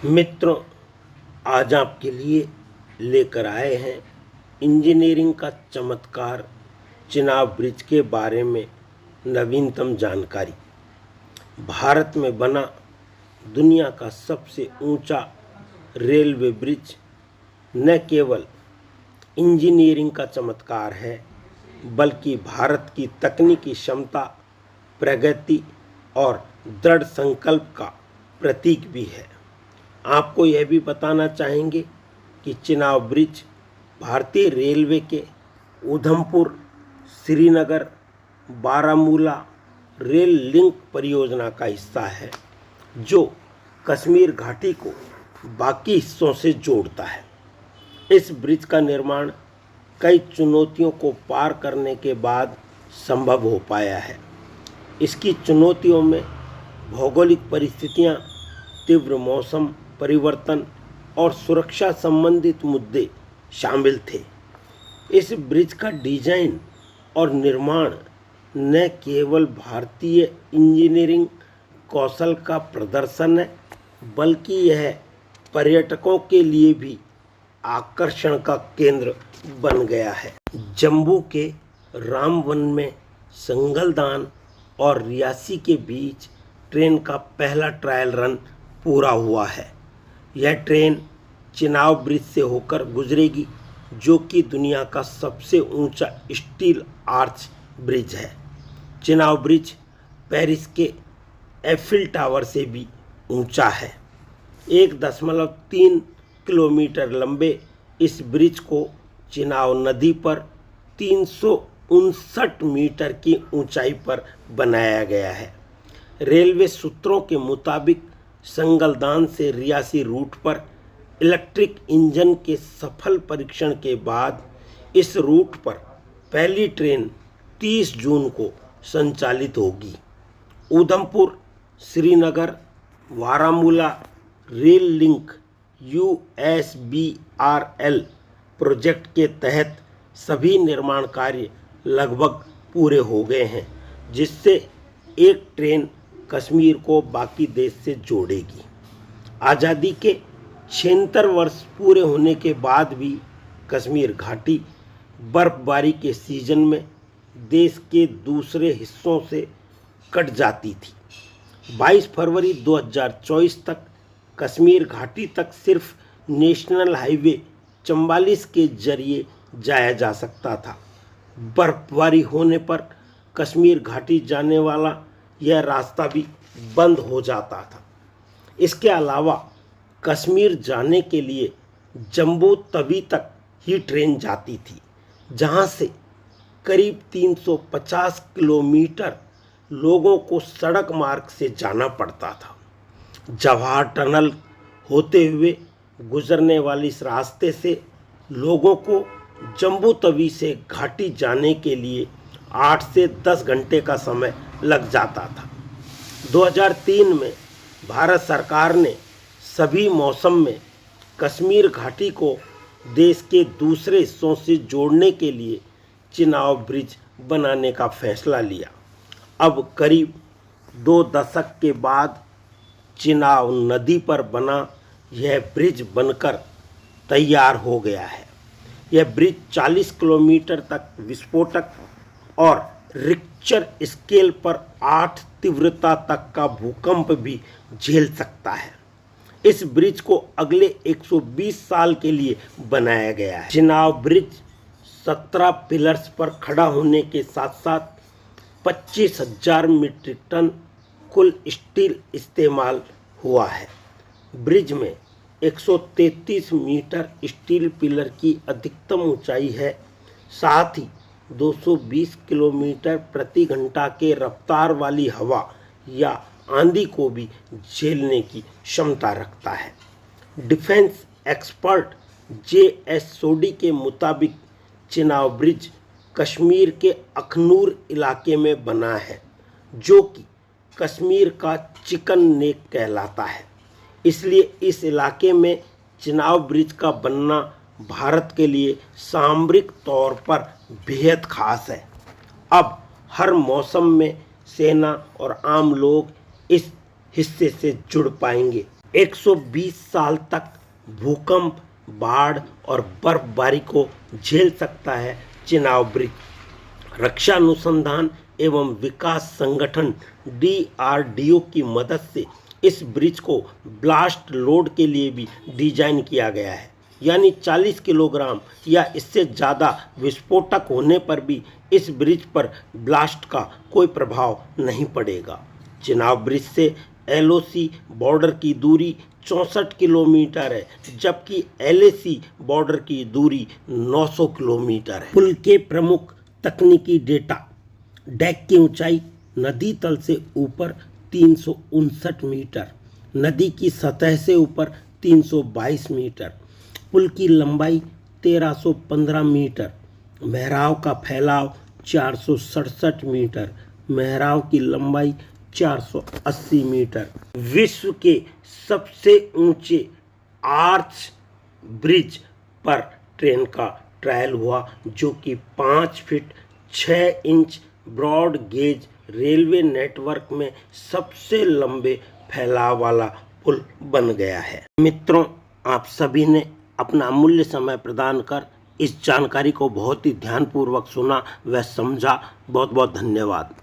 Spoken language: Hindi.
मित्रों, आज आपके लिए लेकर आए हैं इंजीनियरिंग का चमत्कार चिनाब ब्रिज के बारे में नवीनतम जानकारी। भारत में बना दुनिया का सबसे ऊंचा रेलवे ब्रिज न केवल इंजीनियरिंग का चमत्कार है, बल्कि भारत की तकनीकी क्षमता, प्रगति और दृढ़ संकल्प का प्रतीक भी है। आपको यह भी बताना चाहेंगे कि चिनाब ब्रिज भारतीय रेलवे के उधमपुर श्रीनगर बारामूला रेल लिंक परियोजना का हिस्सा है, जो कश्मीर घाटी को बाकी हिस्सों से जोड़ता है। इस ब्रिज का निर्माण कई चुनौतियों को पार करने के बाद संभव हो पाया है। इसकी चुनौतियों में भौगोलिक परिस्थितियां, तीव्र मौसम परिवर्तन और सुरक्षा संबंधित मुद्दे शामिल थे। इस ब्रिज का डिजाइन और निर्माण न केवल भारतीय इंजीनियरिंग कौशल का प्रदर्शन है, बल्कि यह पर्यटकों के लिए भी आकर्षण का केंद्र बन गया है। जम्मू के रामवन में संगलदान और रियासी के बीच ट्रेन का पहला ट्रायल रन पूरा हुआ है। यह ट्रेन चिनाब ब्रिज से होकर गुजरेगी, जो कि दुनिया का सबसे ऊंचा स्टील आर्च ब्रिज है। चिनाब ब्रिज पेरिस के एफिल टावर से भी ऊंचा है। 1.3 किलोमीटर लंबे इस ब्रिज को चिनाब नदी पर 359 मीटर की ऊंचाई पर बनाया गया है। रेलवे सूत्रों के मुताबिक संगलदान से रियासी रूट पर इलेक्ट्रिक इंजन के सफल परीक्षण के बाद इस रूट पर पहली ट्रेन 30 जून को संचालित होगी। Udhampur Srinagar Baramulla rail link USBRL project के तहत सभी निर्माण कार्य लगभग पूरे हो गए हैं, जिससे एक ट्रेन कश्मीर को बाकी देश से जोड़ेगी। आज़ादी के 76 वर्ष पूरे होने के बाद भी कश्मीर घाटी बर्फबारी के सीजन में देश के दूसरे हिस्सों से कट जाती थी। 22 फरवरी 2024 तक कश्मीर घाटी तक सिर्फ नेशनल हाईवे 44 के जरिए जाया जा सकता था। बर्फबारी होने पर कश्मीर घाटी जाने वाला यह रास्ता भी बंद हो जाता था। इसके अलावा कश्मीर जाने के लिए जम्मू तवी तक ही ट्रेन जाती थी, जहां से करीब 350 किलोमीटर लोगों को सड़क मार्ग से जाना पड़ता था। जवाहर टनल होते हुए गुजरने वाले इस रास्ते से लोगों को जम्मू तवी से घाटी जाने के लिए 8 से 10 घंटे का समय लग जाता था। 2003 में भारत सरकार ने सभी मौसम में कश्मीर घाटी को देश के दूसरे हिस्सों से जोड़ने के लिए चिनाब ब्रिज बनाने का फैसला लिया। अब करीब 2 दशक के बाद चिनाब नदी पर बना यह ब्रिज बनकर तैयार हो गया है। यह ब्रिज 40 किलोमीटर तक विस्फोटक और रिक्टर स्केल पर 8 तीव्रता तक का भूकंप भी झेल सकता है। इस ब्रिज को अगले 120 साल के लिए बनाया गया है। चिनाब ब्रिज 17 पिलर्स पर खड़ा होने के साथ साथ 25,000 मीट्रिक टन कुल स्टील इस्तेमाल हुआ है। ब्रिज में 133 मीटर स्टील पिलर की अधिकतम ऊंचाई है, साथ ही 220 किलोमीटर प्रति घंटा के रफ्तार वाली हवा या आंधी को भी झेलने की क्षमता रखता है। डिफेंस एक्सपर्ट JS सोडी के मुताबिक चिनाब ब्रिज कश्मीर के अखनूर इलाके में बना है, जो कि कश्मीर का चिकन नेक कहलाता है। इसलिए इस इलाके में चिनाब ब्रिज का बनना भारत के लिए सामरिक तौर पर बेहद खास है। अब हर मौसम में सेना और आम लोग इस हिस्से से जुड़ पाएंगे। 120 साल तक भूकंप, बाढ़ और बर्फबारी को झेल सकता है चिनाब ब्रिज। रक्षा अनुसंधान एवं विकास संगठन DRDO की मदद से इस ब्रिज को ब्लास्ट लोड के लिए भी डिजाइन किया गया है, यानी 40 किलोग्राम या इससे ज़्यादा विस्फोटक होने पर भी इस ब्रिज पर ब्लास्ट का कोई प्रभाव नहीं पड़ेगा। चिनाब ब्रिज से LOC बॉर्डर की दूरी 64 किलोमीटर है, जबकि LAC बॉर्डर की दूरी 900 किलोमीटर है। पुल के प्रमुख तकनीकी डेटा: डेक की ऊंचाई नदी तल से ऊपर 359 मीटर, नदी की सतह से ऊपर 322 मीटर, पुल की लंबाई 1315 मीटर, मेहराव का फैलाव 467 मीटर, मेहराव की लंबाई 480 मीटर। विश्व के सबसे ऊंचे आर्च ब्रिज पर ट्रेन का ट्रायल हुआ, जो कि 5 feet 6 inch broad gauge railway network में सबसे लंबे फैलाव वाला पुल बन गया है। मित्रों, आप सभी ने अपना अमूल्य समय प्रदान कर इस जानकारी को बहुत ही ध्यानपूर्वक सुना व समझा। बहुत बहुत धन्यवाद।